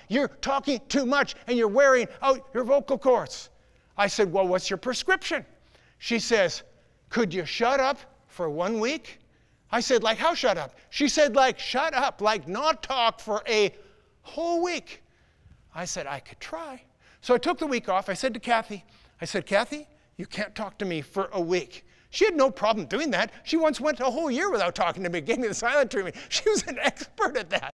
You're talking too much and you're wearing out your vocal cords. I said, well, what's your prescription? She says, could you shut up for 1 week? I said, like how shut up? She said, like shut up, like not talk for a whole week. I said, I could try. So I took the week off. I said to Kathy, Kathy, you can't talk to me for a week. She had no problem doing that. She once went a whole year without talking to me, gave me the silent treatment. She was an expert at that.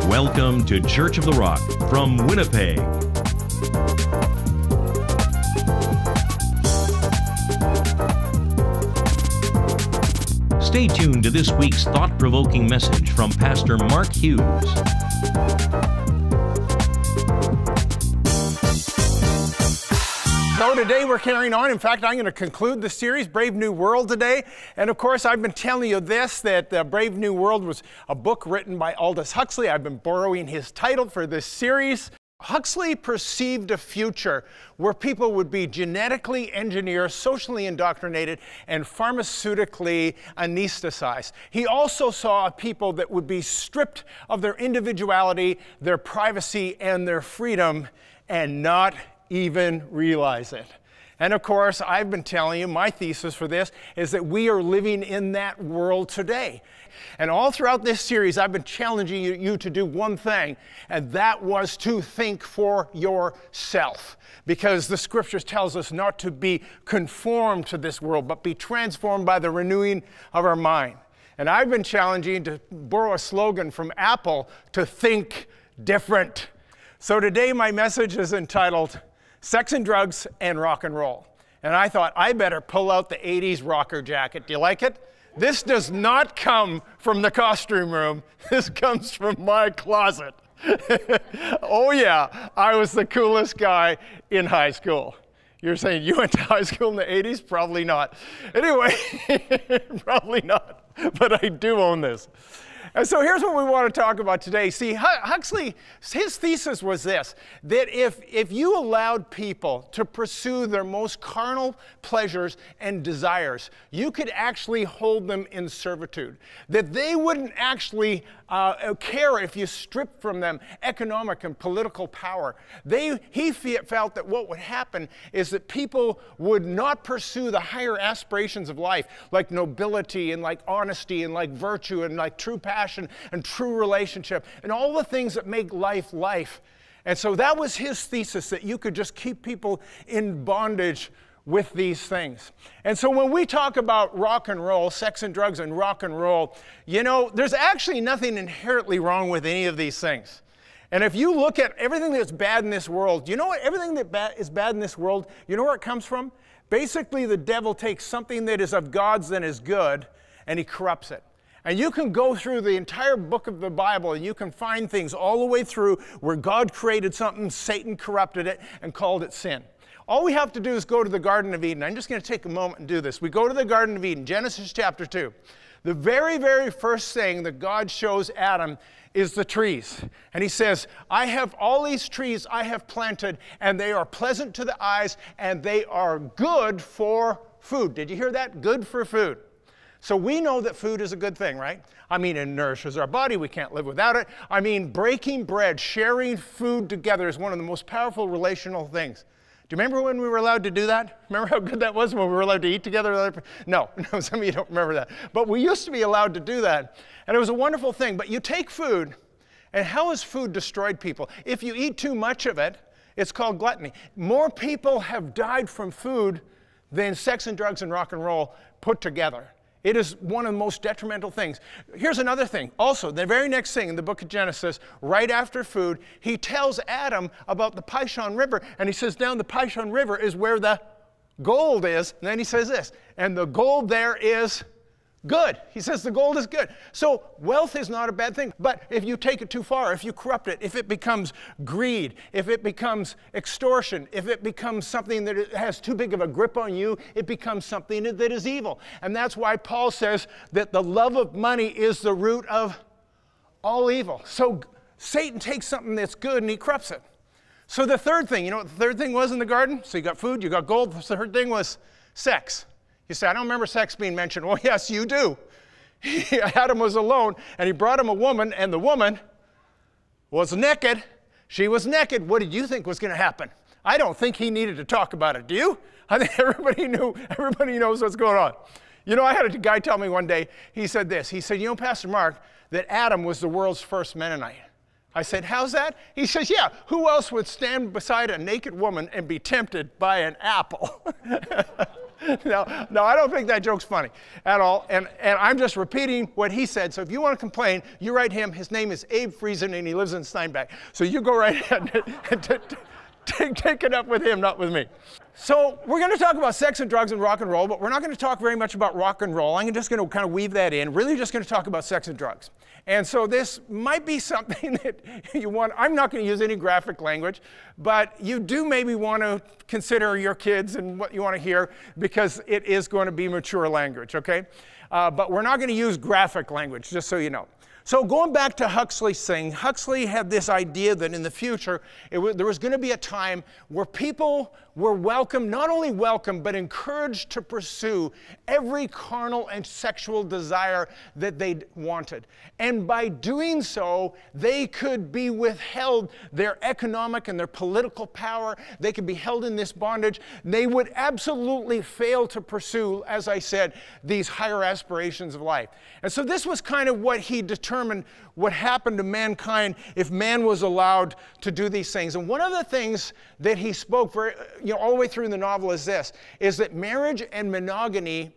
Welcome to Church of the Rock from Winnipeg. Stay tuned to this week's thought-provoking message from Pastor Mark Hughes. So today we're carrying on. In fact, I'm going to conclude the series, Brave New World, today. And of course, I've been telling you this, that Brave New World was a book written by Aldous Huxley. I've been borrowing his title for this series. Huxley perceived a future where people would be genetically engineered, socially indoctrinated, and pharmaceutically anesthetized. He also saw a people that would be stripped of their individuality, their privacy, and their freedom, and not even realize it. And of course, I've been telling you, my thesis for this is that we are living in that world today. And all throughout this series, I've been challenging you to do one thing, and that was to think for yourself. Because the scriptures tells us not to be conformed to this world, but be transformed by the renewing of our mind. And I've been challenging you to borrow a slogan from Apple, to think different. So today my message is entitled, Sex and Drugs and Rock and Roll. And I thought, I better pull out the 80s rocker jacket. Do you like it? This does not come from the costume room. This comes from my closet. Oh yeah, I was the coolest guy in high school. You're saying you went to high school in the 80s? Probably not. Anyway, probably not. But I do own this. And so here's what we want to talk about today. See, Huxley, his thesis was this, that if you allowed people to pursue their most carnal pleasures and desires, you could actually hold them in servitude. That they wouldn't actually care if you stripped from them economic and political power. He felt that what would happen is that people would not pursue the higher aspirations of life, like nobility and like honesty and like virtue and like true passion and true relationship and all the things that make life life. And so that was his thesis, that you could just keep people in bondage with these things. And so when we talk about rock and roll, sex and drugs and rock and roll, you know, there's actually nothing inherently wrong with any of these things. And if you look at everything that's bad in this world, you know what? Everything that is bad in this world, you know where it comes from? Basically, the devil takes something that is of God's that is good, and he corrupts it. And you can go through the entire book of the Bible and you can find things all the way through where God created something, Satan corrupted it, and called it sin. All we have to do is go to the Garden of Eden. I'm just going to take a moment and do this. We go to the Garden of Eden, Genesis chapter 2. The very, very first thing that God shows Adam is the trees. And he says, I have all these trees I have planted, and they are pleasant to the eyes, and they are good for food. Did you hear that? Good for food. So we know that food is a good thing, right? I mean, it nourishes our body. We can't live without it. I mean, breaking bread, sharing food together is one of the most powerful relational things. Do you remember when we were allowed to do that? Remember how good that was when we were allowed to eat together? No, some of you don't remember that. But we used to be allowed to do that. And it was a wonderful thing. But you take food, and how has food destroyed people? If you eat too much of it, it's called gluttony. More people have died from food than sex and drugs and rock and roll put together. It is one of the most detrimental things. Here's another thing. Also, the very next thing in the book of Genesis, right after food, he tells Adam about the Pishon River, and he says down the Pishon River is where the gold is. And then he says this, and the gold there is good. He says the gold is good. So wealth is not a bad thing, but if you take it too far, if you corrupt it, if it becomes greed, if it becomes extortion, if it becomes something that has too big of a grip on you, it becomes something that is evil. And that's why Paul says that the love of money is the root of all evil. So Satan takes something that's good and he corrupts it. So the third thing, you know what the third thing was in the garden? So you got food, you got gold. The third thing was sex. You say, I don't remember sex being mentioned. Well, yes, you do. Adam was alone, and he brought him a woman, and the woman was naked. She was naked. What did you think was going to happen? I don't think he needed to talk about it. Do you? I think everybody knows what's going on. You know, I had a guy tell me one day, he said this. He said, you know, Pastor Mark, that Adam was the world's first Mennonite. I said, how's that? He says, yeah, who else would stand beside a naked woman and be tempted by an apple? No, I don't think that joke's funny at all. And I'm just repeating what he said. So if you want to complain, you write him. His name is Abe Friesen, and he lives in Steinbach. So you go right ahead and take it up with him, not with me. So we're going to talk about sex and drugs and rock and roll, but we're not going to talk very much about rock and roll. I'm just going to kind of weave that in. Really just going to talk about sex and drugs. And so this might be something that you want. I'm not going to use any graphic language, but you do maybe want to consider your kids and what you want to hear, because it is going to be mature language, okay? But we're not going to use graphic language, just so you know. So going back to Huxley's thing, Huxley had this idea that in the future, there was going to be a time where people were welcome, not only welcome, but encouraged to pursue every carnal and sexual desire that they wanted. And by doing so, they could be withheld their economic and their political power. They could be held in this bondage. They would absolutely fail to pursue, as I said, these higher aspirations of life. And so this was kind of what he determined what happened to mankind if man was allowed to do these things. And one of the things that he spoke all the way through in the novel is this, is that marriage and monogamy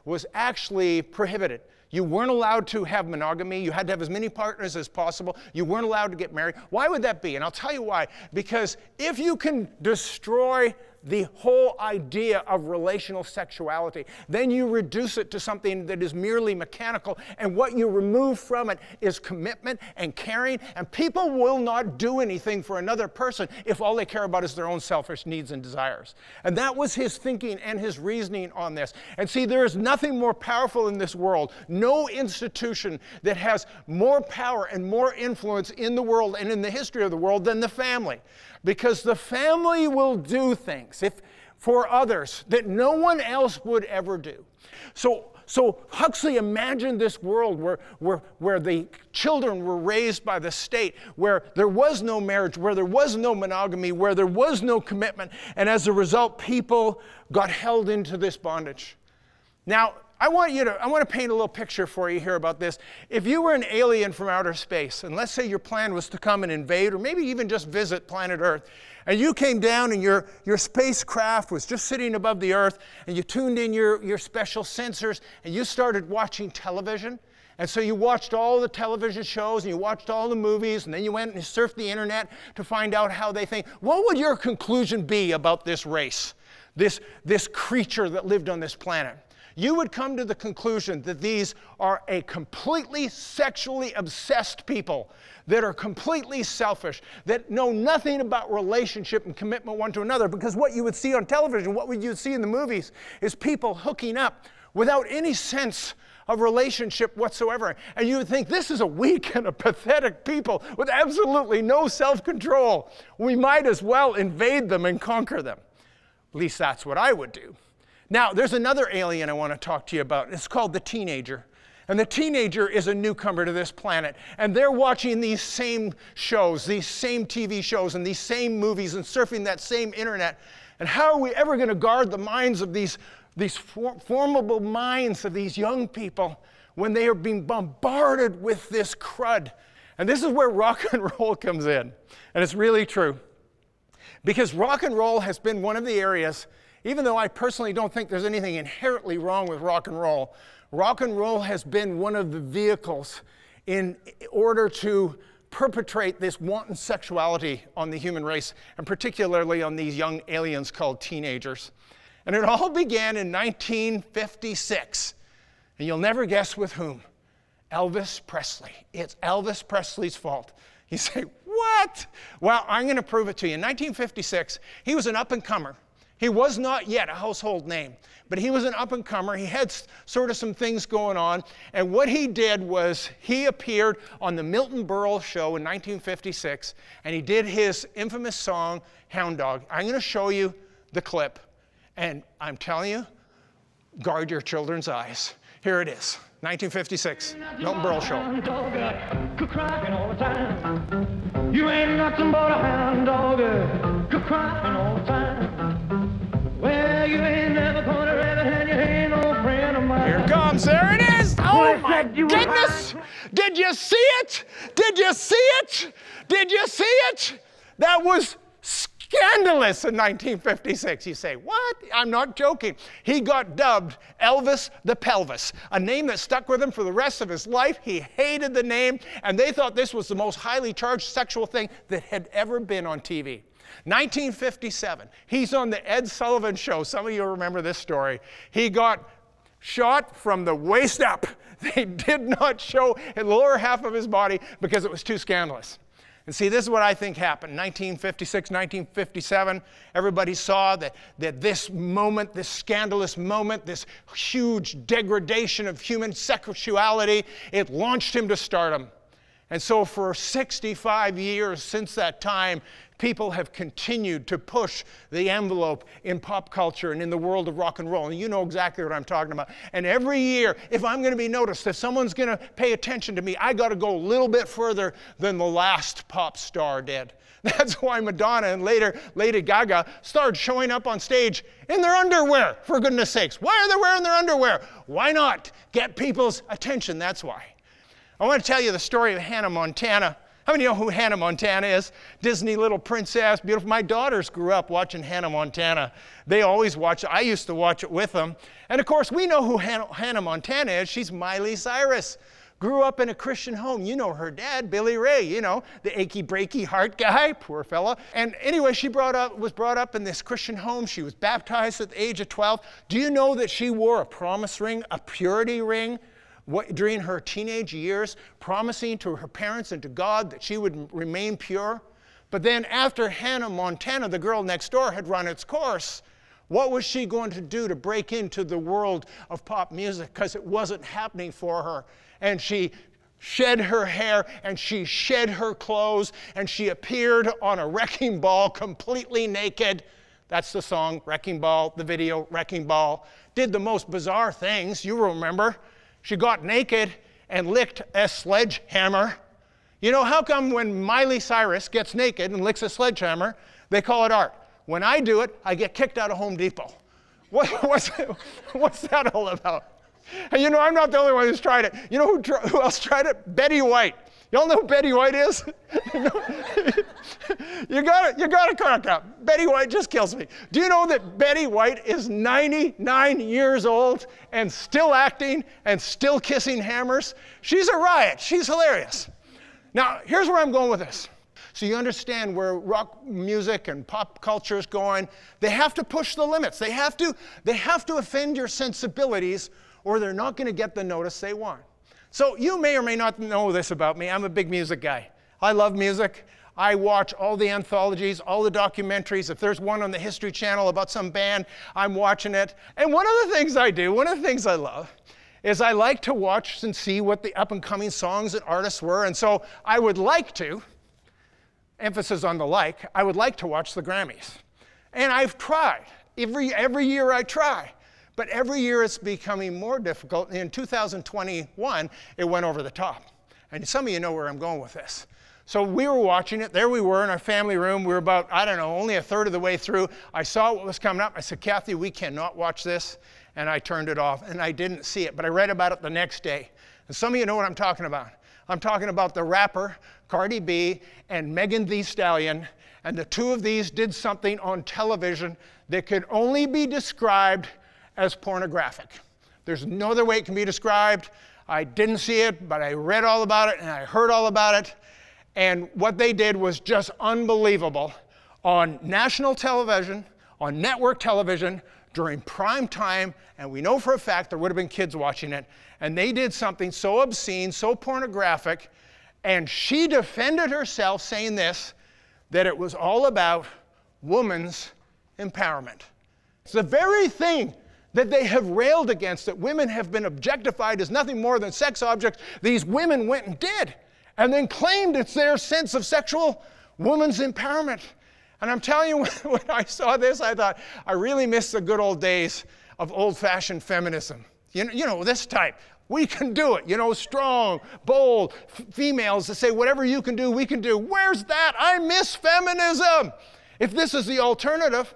was actually prohibited. You weren't allowed to have monogamy. You had to have as many partners as possible. You weren't allowed to get married. Why would that be? And I'll tell you why. Because if you can destroy the whole idea of relational sexuality, then you reduce it to something that is merely mechanical, and what you remove from it is commitment and caring, and people will not do anything for another person if all they care about is their own selfish needs and desires. And that was his thinking and his reasoning on this. And see, there is nothing more powerful in this world, no institution that has more power and more influence in the world and in the history of the world than the family. Because the family will do things for others that no one else would ever do. So Huxley imagined this world where the children were raised by the state, where there was no marriage, where there was no monogamy, where there was no commitment, and as a result, people got held into this bondage. Now, I want to paint a little picture for you here about this. If you were an alien from outer space, and let's say your plan was to come and invade, or maybe even just visit planet Earth, and you came down and your spacecraft was just sitting above the Earth, and you tuned in your special sensors, and you started watching television, and so you watched all the television shows, and you watched all the movies, and then you went and surfed the internet to find out how they think. What would your conclusion be about this race, this creature that lived on this planet? You would come to the conclusion that these are a completely sexually obsessed people that are completely selfish, that know nothing about relationship and commitment one to another, because what you would see on television, what you would see in the movies, is people hooking up without any sense of relationship whatsoever. And you would think, this is a weak and a pathetic people with absolutely no self-control. We might as well invade them and conquer them. At least that's what I would do. Now, there's another alien I want to talk to you about. It's called the teenager. And the teenager is a newcomer to this planet. And they're watching these same shows, these same TV shows, and these same movies, and surfing that same internet. And how are we ever going to guard the minds of these formidable minds of these young people when they are being bombarded with this crud? And this is where rock and roll comes in. And it's really true. Because rock and roll has been one of the areas, even though I personally don't think there's anything inherently wrong with rock and roll has been one of the vehicles in order to perpetrate this wanton sexuality on the human race, and particularly on these young aliens called teenagers. And it all began in 1956. And you'll never guess with whom. Elvis Presley. It's Elvis Presley's fault. You say, what? Well, I'm going to prove it to you. In 1956, he was an up-and-comer. He was not yet a household name, but he was an up-and-comer. He had sort of some things going on, and what he did was he appeared on the Milton Berle show in 1956, and he did his infamous song, Hound Dog. I'm going to show you the clip, and I'm telling you, guard your children's eyes. Here it is, 1956, Milton Berle Show. Crying all the time. You ain't nothing but a hound dog, crying all the time. Well, you ain't never gonna rabbit and you ain't no friend of mine. Here it comes, there it is. Oh my goodness! Did you see it? Did you see it? Did you see it? That was scandalous in 1956. You say, what? I'm not joking. He got dubbed Elvis the Pelvis, a name that stuck with him for the rest of his life. He hated the name, and they thought this was the most highly charged sexual thing that had ever been on TV. 1957, he's on the Ed Sullivan Show. Some of you remember this story. He got shot from the waist up. They did not show the lower half of his body because it was too scandalous. And see, this is what I think happened. 1956, 1957, everybody saw that this moment, this scandalous moment, this huge degradation of human sexuality, it launched him to stardom. And so for 65 years since that time, people have continued to push the envelope in pop culture and in the world of rock and roll. And you know exactly what I'm talking about. And every year, if I'm going to be noticed, if someone's going to pay attention to me, I got to go a little bit further than the last pop star did. That's why Madonna and later Lady Gaga started showing up on stage in their underwear, for goodness sakes. Why are they wearing their underwear? Why not? Get people's attention, that's why. I want to tell you the story of Hannah Montana. How many know who Hannah Montana is? Disney little princess, beautiful. My daughters grew up watching Hannah Montana. They always watch it. I used to watch it with them. And of course, we know who Hannah Montana is. She's Miley Cyrus. Grew up in a Christian home. You know her dad, Billy Ray, you know, the achy breaky heart guy, poor fella. And anyway, she was brought up in this Christian home. She was baptized at the age of 12. Do you know that she wore a promise ring, a purity ring, during her teenage years, promising to her parents and to God that she would remain pure? But then after Hannah Montana, the girl next door, had run its course, what was she going to do to break into the world of pop music? Because it wasn't happening for her. And she shed her hair, and she shed her clothes, and she appeared on a wrecking ball completely naked. That's the song, Wrecking Ball, the video, Wrecking Ball. Did the most bizarre things, you remember. She got naked and licked a sledgehammer. You know, how come when Miley Cyrus gets naked and licks a sledgehammer, they call it art? When I do it, I get kicked out of Home Depot. What's that all about? And you know, I'm not the only one who's tried it. You know who else tried it? Betty White. Y'all know who Betty White is? You gotta crack up. Betty White just kills me. Do you know that Betty White is 99 years old and still acting and still kissing hammers? She's a riot. She's hilarious. Now, here's where I'm going with this. So you understand where rock music and pop culture is going. They have to push the limits. They have to offend your sensibilities, or they're not going to get the notice they want. So you may or may not know this about me. I'm a big music guy. I love music. I watch all the anthologies, all the documentaries. If there's one on the History Channel about some band, I'm watching it. And one of the things I do, one of the things I love, is I like to watch and see what the up-and-coming songs and artists were. And so I would like to, emphasis on the like, I would like to watch the Grammys. And I've tried. Every year I try. But every year it's becoming more difficult. In 2021, it went over the top. And some of you know where I'm going with this. So we were watching it. There we were in our family room. We were about, I don't know, only a third of the way through. I saw what was coming up. I said, Kathy, we cannot watch this. And I turned it off. And I didn't see it. But I read about it the next day. And some of you know what I'm talking about. I'm talking about the rapper Cardi B and Megan Thee Stallion. And the two of these did something on television that could only be described as pornographic. There's no other way it can be described. I didn't see it, but I read all about it and I heard all about it. And what they did was just unbelievable. On national television, on network television, during prime time, and we know for a fact there would have been kids watching it, and they did something so obscene, so pornographic, and she defended herself saying this, that it was all about women's empowerment. It's the very thing that they have railed against, that women have been objectified as nothing more than sex objects. These women went and did, and then claimed it's their sense of sexual woman's empowerment. And I'm telling you, when I saw this, I thought, I really miss the good old days of old-fashioned feminism. You know, this type. We can do it. You know, strong, bold females that say, whatever you can do, we can do. Where's that? I miss feminism. If this is the alternative.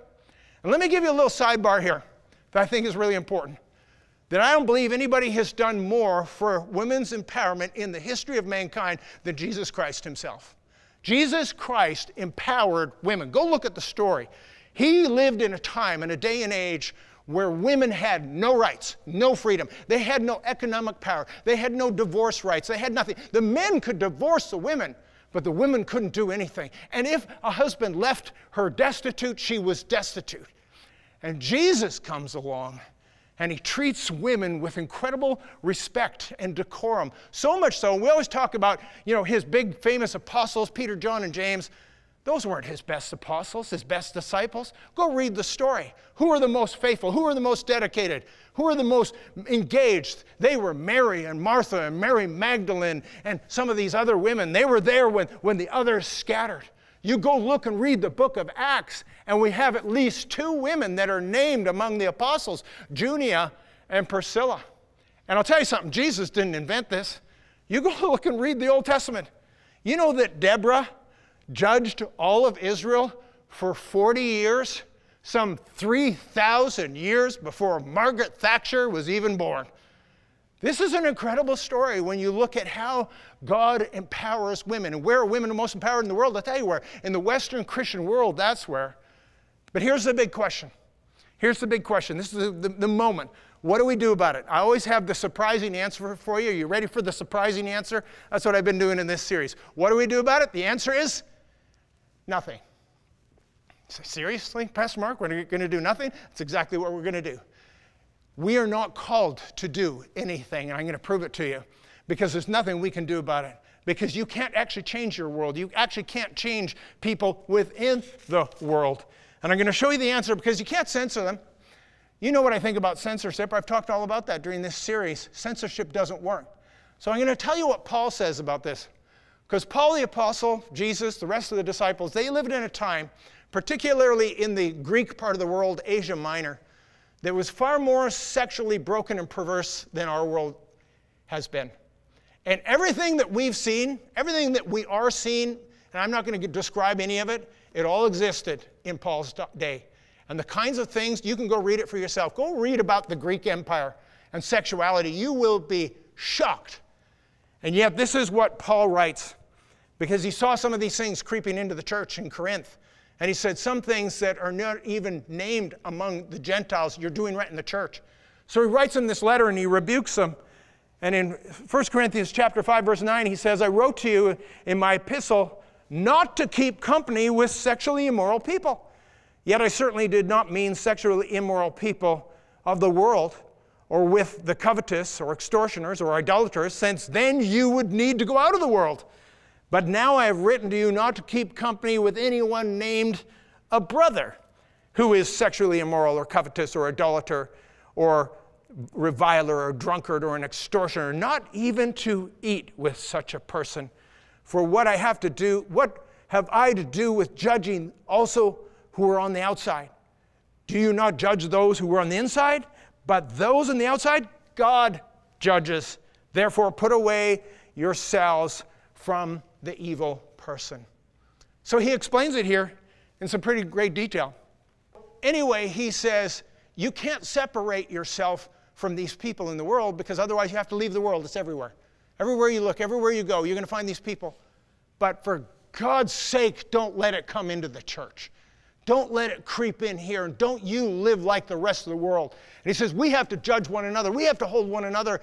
And let me give you a little sidebar here that I think is really important. That I don't believe anybody has done more for women's empowerment in the history of mankind than Jesus Christ himself. Jesus Christ empowered women. Go look at the story. He lived in a time, in a day and age, where women had no rights, no freedom. They had no economic power. They had no divorce rights. They had nothing. The men could divorce the women, but the women couldn't do anything. And if a husband left her destitute, she was destitute. And Jesus comes along, and he treats women with incredible respect and decorum. So much so, we always talk about, you know, his big famous apostles, Peter, John, and James. Those weren't his best apostles, his best disciples. Go read the story. Who are the most faithful? Who are the most dedicated? Who are the most engaged? They were Mary and Martha and Mary Magdalene and some of these other women. They were there when the others scattered. You go look and read the book of Acts, and we have at least 2 women that are named among the apostles, Junia and Priscilla. And I'll tell you something, Jesus didn't invent this. You go look and read the Old Testament. You know that Deborah judged all of Israel for 40 years, some 3,000 years before Margaret Thatcher was even born. This is an incredible story when you look at how God empowers women. And where are women the most empowered in the world? I'll tell you where. In the Western Christian world, that's where. But here's the big question. Here's the big question. This is the moment. What do we do about it? I always have the surprising answer for you. Are you ready for the surprising answer? That's what I've been doing in this series. What do we do about it? The answer is nothing. So, seriously, Pastor Mark, we're going to do nothing? That's exactly what we're going to do. We are not called to do anything, and I'm going to prove it to you, because there's nothing we can do about it. Because you can't actually change your world. You actually can't change people within the world. And I'm going to show you the answer, because you can't censor them. You know what I think about censorship. I've talked all about that during this series. Censorship doesn't work. So I'm going to tell you what Paul says about this. Because Paul the Apostle, Jesus, the rest of the disciples, they lived in a time, particularly in the Greek part of the world, Asia Minor, that was far more sexually broken and perverse than our world has been. And everything that we've seen, everything that we are seeing, and I'm not going to describe any of it, it all existed in Paul's day. And the kinds of things, you can go read it for yourself. Go read about the Greek Empire and sexuality. You will be shocked. And yet this is what Paul writes, because he saw some of these things creeping into the church in Corinth. And he said, some things that are not even named among the Gentiles, you're doing right in the church. So he writes them this letter and he rebukes them. And in 1 Corinthians chapter 5, verse 9, he says, I wrote to you in my epistle not to keep company with sexually immoral people. Yet I certainly did not mean sexually immoral people of the world, or with the covetous, or extortioners, or idolaters, since then you would need to go out of the world. But now I have written to you not to keep company with anyone named a brother who is sexually immoral, or covetous, or idolater, or reviler, or drunkard, or an extortioner, not even to eat with such a person. For what have I to do with judging also who are on the outside? Do you not judge those who are on the inside? But those on the outside, God judges. Therefore, put away yourselves from the evil person. So he explains it here in some pretty great detail. Anyway, he says, you can't separate yourself from these people in the world, because otherwise you have to leave the world. It's everywhere. Everywhere you look, everywhere you go, you're going to find these people. But for God's sake, don't let it come into the church. Don't let it creep in here, and don't you live like the rest of the world. And he says, we have to judge one another. We have to hold one another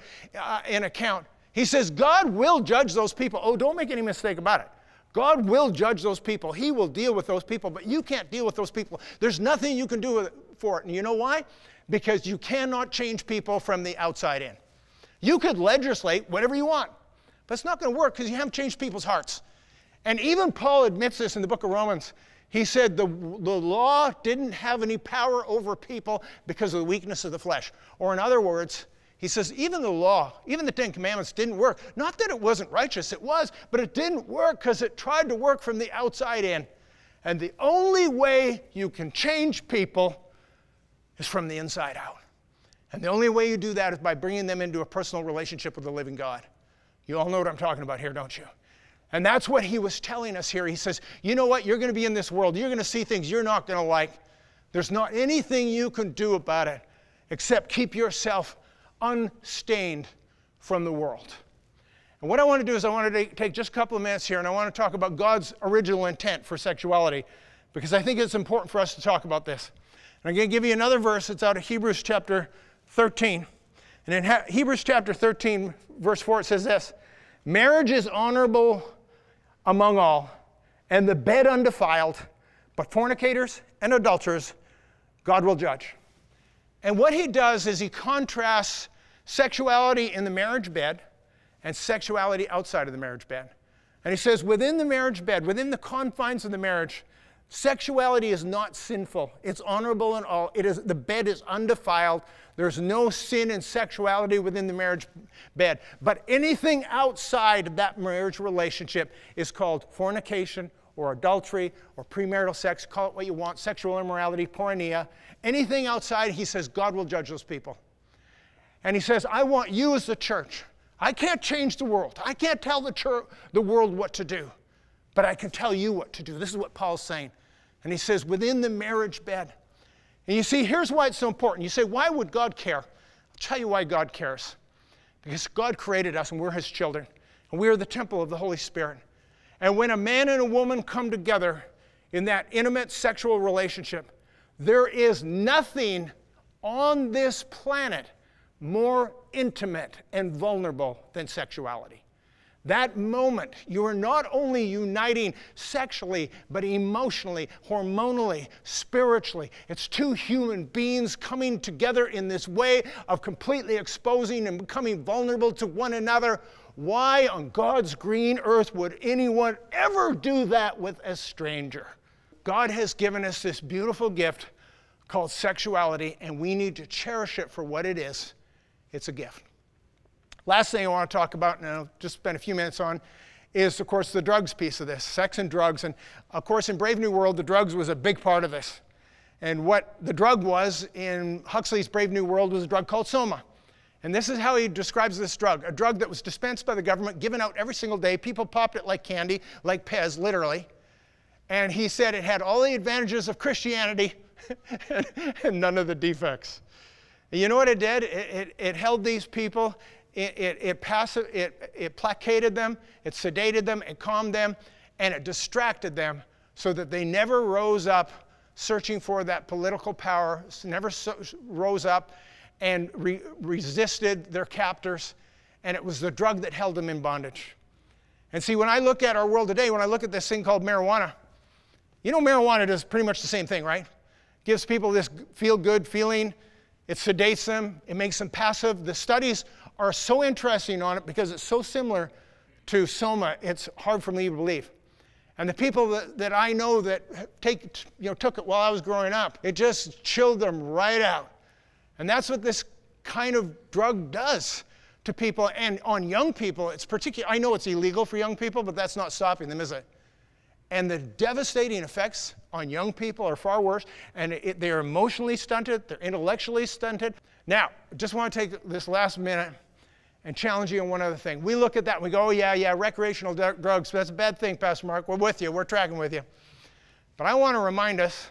in account. He says, God will judge those people. Oh, don't make any mistake about it. God will judge those people. He will deal with those people, but you can't deal with those people. There's nothing you can do for it. And you know why? Because you cannot change people from the outside in. You could legislate whatever you want, but it's not going to work because you haven't changed people's hearts. And even Paul admits this in the book of Romans. He said the law didn't have any power over people because of the weakness of the flesh. Or in other words, he says even the law, even the 10 Commandments didn't work. Not that it wasn't righteous, it was, but it didn't work because it tried to work from the outside in. And the only way you can change people is from the inside out. And the only way you do that is by bringing them into a personal relationship with the living God. You all know what I'm talking about here, don't you? And that's what he was telling us here. He says, you know what? You're going to be in this world. You're going to see things you're not going to like. There's not anything you can do about it except keep yourself unstained from the world. And what I want to do is I want to take just a couple of minutes here, and I want to talk about God's original intent for sexuality, because I think it's important for us to talk about this. And I'm going to give you another verse. It's out of Hebrews chapter 13. And in Hebrews chapter 13, verse 4, it says this: marriage is honorable among all, and the bed undefiled, but fornicators and adulterers God will judge. And what he does is he contrasts sexuality in the marriage bed and sexuality outside of the marriage bed. And he says within the marriage bed, within the confines of the marriage, sexuality is not sinful. It's honorable in all. The bed is undefiled. There's no sin in sexuality within the marriage bed. But anything outside of that marriage relationship is called fornication or adultery or premarital sex. Call it what you want, sexual immorality, porneia. Anything outside, he says, God will judge those people. And he says, I want you as the church. I can't change the world. I can't tell the world what to do. But I can tell you what to do. This is what Paul's saying. And he says, within the marriage bed. And you see, here's why it's so important. You say, why would God care? I'll tell you why God cares. Because God created us, and we're his children. And we are the temple of the Holy Spirit. And when a man and a woman come together in that intimate sexual relationship, there is nothing on this planet more intimate and vulnerable than sexuality. That moment, you are not only uniting sexually, but emotionally, hormonally, spiritually. It's two human beings coming together in this way of completely exposing and becoming vulnerable to one another. Why on God's green earth would anyone ever do that with a stranger? God has given us this beautiful gift called sexuality, and we need to cherish it for what it is. It's a gift. Last thing I want to talk about, and I'll just spend a few minutes on, is, of course, the drugs piece of this, sex and drugs. And, of course, in Brave New World, the drugs was a big part of this. And what the drug was in Huxley's Brave New World was a drug called Soma. And this is how he describes this drug, a drug that was dispensed by the government, given out every single day. People popped it like candy, like Pez, literally. And he said it had all the advantages of Christianity and none of the defects. You know what it did? It held these people. It placated them, it sedated them, it calmed them, and it distracted them so that they never rose up searching for that political power, never rose up and resisted their captors, and it was the drug that held them in bondage. And see, when I look at our world today, when I look at this thing called marijuana, you know marijuana does pretty much the same thing, right? Gives people this feel-good feeling. It sedates them. It makes them passive. The studies are so interesting on it because it's so similar to Soma, it's hard for me to believe. And the people that I know that took it while I was growing up, it just chilled them right out. And that's what this kind of drug does to people. And on young people, it's particularly, I know it's illegal for young people, but that's not stopping them, is it? And the devastating effects on young people are far worse, and they're emotionally stunted, they're intellectually stunted. Now, I just want to take this last minute and challenge you on one other thing. We look at that and we go, oh yeah, recreational drugs, that's a bad thing, Pastor Mark. We're with you, we're tracking with you. But I want to remind us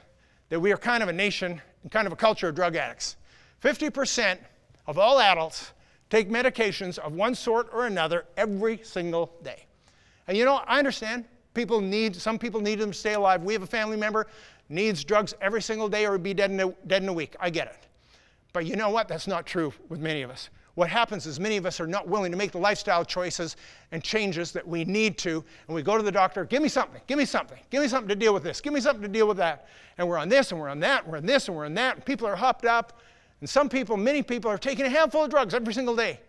that we are kind of a nation and kind of a culture of drug addicts. 50% of all adults take medications of one sort or another every single day. And you know, I understand. Some people need them to stay alive. We have a family member needs drugs every single day or would be dead in a week. I get it. But you know what? That's not true with many of us. What happens is many of us are not willing to make the lifestyle choices and changes that we need to. And we go to the doctor, give me something, give me something, give me something to deal with this, give me something to deal with that. And we're on this and we're on that, and we're on this and we're on that. And people are hopped up. And many people are taking a handful of drugs every single day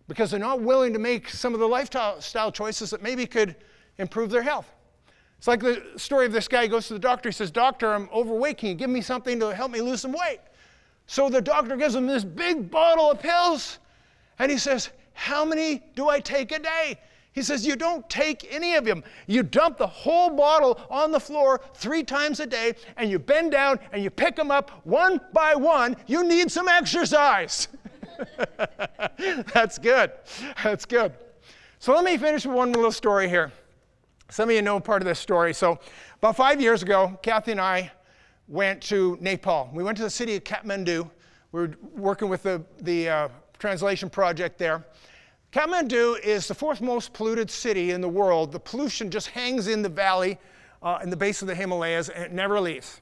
because they're not willing to make some of the lifestyle choices that maybe could improve their health. It's like the story of this guy who goes to the doctor. He says, doctor, I'm overweight. Can you give me something to help me lose some weight? So the doctor gives him this big bottle of pills. And he says, how many do I take a day? He says, you don't take any of them. You dump the whole bottle on the floor 3 times a day, and you bend down and you pick them up one by one. You need some exercise. That's good. That's good. So let me finish with one little story here. Some of you know part of this story. So about 5 years ago, Kathy and I went to Nepal. We went to the city of Kathmandu. We were working with the translation project there. Kathmandu is the 4th most polluted city in the world. The pollution just hangs in the valley, in the base of the Himalayas, and it never leaves.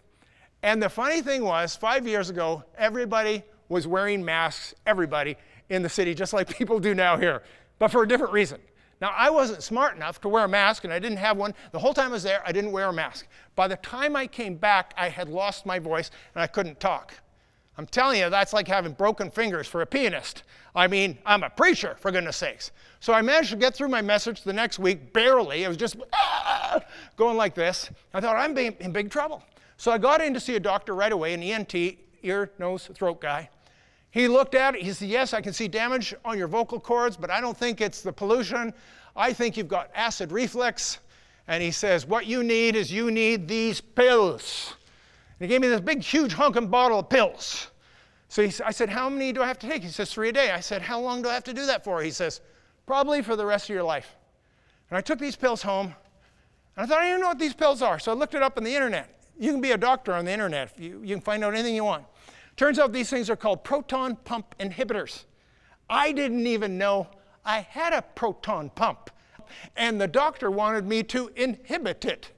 And the funny thing was, 5 years ago, everybody was wearing masks, everybody in the city, just like people do now here, but for a different reason. Now, I wasn't smart enough to wear a mask, and I didn't have one. The whole time I was there, I didn't wear a mask. By the time I came back, I had lost my voice, and I couldn't talk. I'm telling you, that's like having broken fingers for a pianist. I mean, I'm a preacher, for goodness sakes. So I managed to get through my message the next week, barely. I was just going like this. I thought, I'm in big trouble. So I got in to see a doctor right away, an ENT, ear, nose, throat guy. He looked at it. He said, yes, I can see damage on your vocal cords, but I don't think it's the pollution. I think you've got acid reflux. And he says, what you need is you need these pills. And he gave me this big, huge honking bottle of pills. So I said, how many do I have to take? He says, 3 a day. I said, how long do I have to do that for? He says, probably for the rest of your life. And I took these pills home, and I thought, I didn't know what these pills are. So I looked it up on the internet. You can be a doctor on the internet. You can find out anything you want. Turns out these things are called proton pump inhibitors. I didn't even know I had a proton pump. And the doctor wanted me to inhibit it.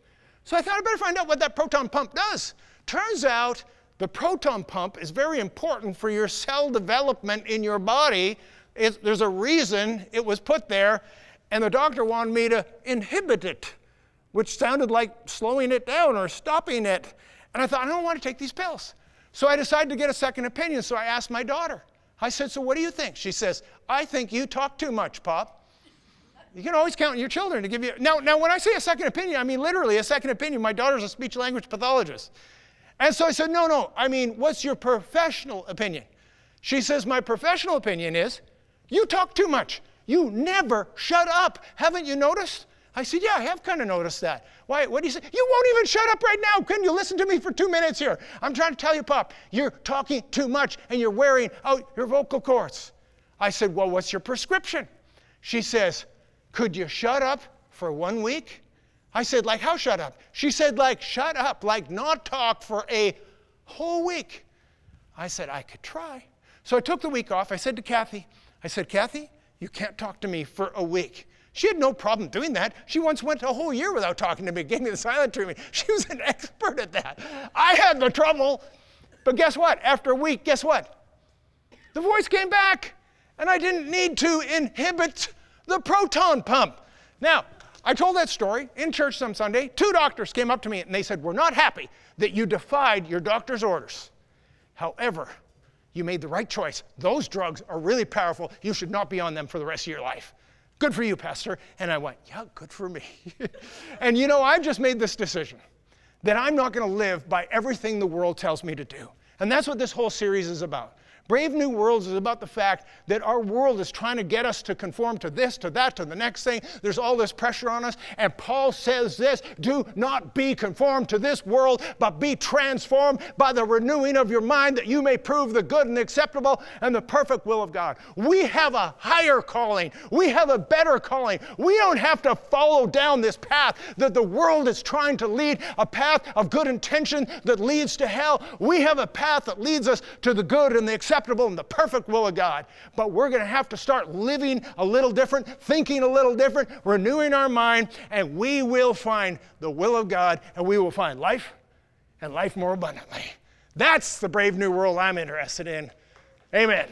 So I thought I better find out what that proton pump does. Turns out the proton pump is very important for your cell development in your body. There's a reason it was put there, and the doctor wanted me to inhibit it, which sounded like slowing it down or stopping it. And I thought, I don't want to take these pills. So I decided to get a second opinion, so I asked my daughter. I said, so what do you think? She says, I think you talk too much, Pop. You can always count on your children to give you... Now, when I say a second opinion, I mean literally a second opinion. My daughter's a speech-language pathologist. And so I said, no, I mean, what's your professional opinion? She says, my professional opinion is, you talk too much. You never shut up. Haven't you noticed? I said, yeah, I have kind of noticed that. Why, what do you say? You won't even shut up right now. Can you listen to me for 2 minutes here? I'm trying to tell you, Pop, you're talking too much and you're wearing out your vocal cords. I said, well, what's your prescription? She says, could you shut up for 1 week? I said, like how shut up? She said, like shut up, like not talk for a whole week. I said, I could try. So I took the week off. I said to Kathy, Kathy, you can't talk to me for a week. She had no problem doing that. She once went a whole year without talking to me, gave me the silent treatment. She was an expert at that. I had the trouble. But guess what? After a week, guess what? The voice came back, and I didn't need to inhibit the proton pump. Now, I told that story in church some Sunday. 2 doctors came up to me, and they said, we're not happy that you defied your doctor's orders. However, you made the right choice. Those drugs are really powerful. You should not be on them for the rest of your life. Good for you, Pastor. And I went, yeah, good for me. And you know, I've just made this decision that I'm not going to live by everything the world tells me to do. And that's what this whole series is about. Brave New Worlds is about the fact that our world is trying to get us to conform to this, to that, to the next thing. There's all this pressure on us. And Paul says this, do not be conformed to this world, but be transformed by the renewing of your mind, that you may prove the good and the acceptable and the perfect will of God. We have a higher calling. We have a better calling. We don't have to follow down this path that the world is trying to lead, a path of good intention that leads to hell. We have a path that leads us to the good and the acceptable and the perfect will of God. But we're going to have to start living a little different, thinking a little different, renewing our mind, and we will find the will of God, and we will find life and life more abundantly. That's the brave new world I'm interested in. Amen.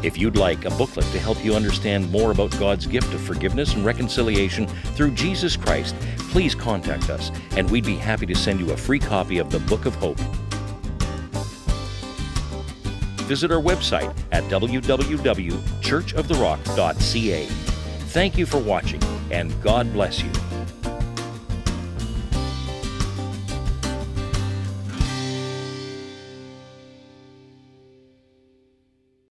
If you'd like a booklet to help you understand more about God's gift of forgiveness and reconciliation through Jesus Christ, please contact us, and we'd be happy to send you a free copy of the Book of Hope. Visit our website at www.churchoftherock.ca. Thank you for watching, and God bless you.